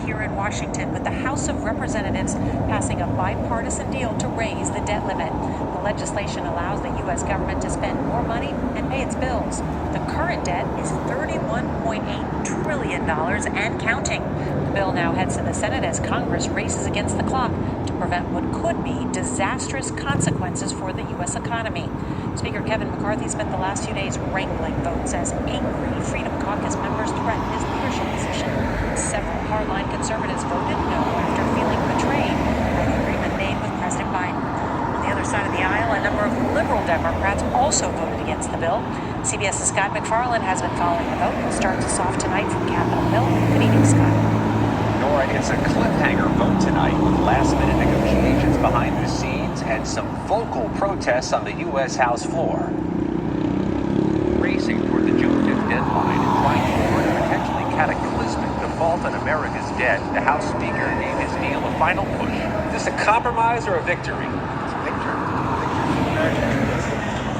here in Washington, with the House of Representatives passing a bipartisan deal to raise the debt limit. The legislation allows the U.S. government to spend more money and pay its bills. The current debt is $31.8 trillion and counting. The bill now heads to the Senate as Congress races against the clock to prevent what could be disastrous consequences for the U.S. economy. Speaker Kevin McCarthy spent the last few days wrangling votes as angry Freedom Caucus members threatened his leadership position. Several hardline conservatives voted no after feeling betrayed by the agreement made with President Biden. On the other side of the aisle, a number of liberal Democrats also voted against the bill. CBS's Scott McFarland has been following the vote and starts us off tonight from Capitol Hill. Good evening, Scott. Nora, it's a cliffhanger vote tonight with last-minute negotiations behind the scenes and some vocal protests on the U.S. House floor. Racing toward the June 5th deadline and trying to avoid a potentially cataclysmic default on America's debt, the House Speaker gave his deal a final push. Is this a compromise or a victory? It's a victory. It's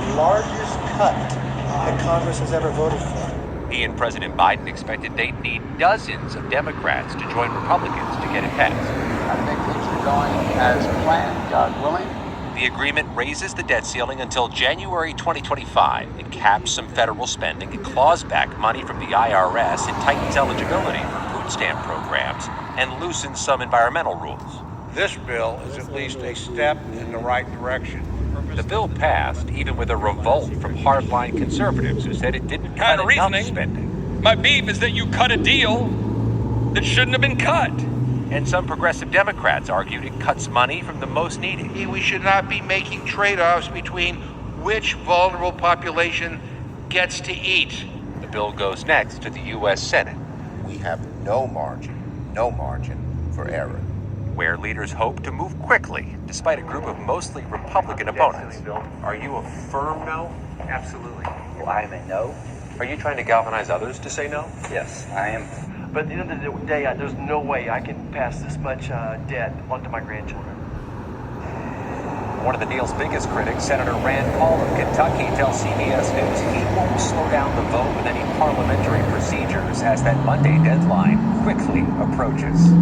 the largest cut that Congress has ever voted for. He and President Biden expected they'd need dozens of Democrats to join Republicans to get it passed. I think things are going as planned, God willing. The agreement raises the debt ceiling until January 2025. It caps some federal spending, it claws back money from the IRS, it tightens eligibility for food stamp programs, and loosens some environmental rules. This bill is at least a step in the right direction. The bill passed even with a revolt from hardline conservatives who said it didn't cut enough spending. My beef is that you cut a deal that shouldn't have been cut. And some progressive Democrats argued it cuts money from the most needy. We should not be making trade-offs between which vulnerable population gets to eat. The bill goes next to the U.S. Senate, We have no margin for error. where leaders hope to move quickly, despite a group of mostly Republican opponents. Are you a firm no? Absolutely. Well, I am a no. Are you trying to galvanize others to say no? Yes, I am. But at the end of the day, there's no way I can pass this much debt onto my grandchildren. One of the deal's biggest critics, Senator Rand Paul of Kentucky, tells CBS News he won't slow down the vote with any parliamentary procedures as that Monday deadline quickly approaches.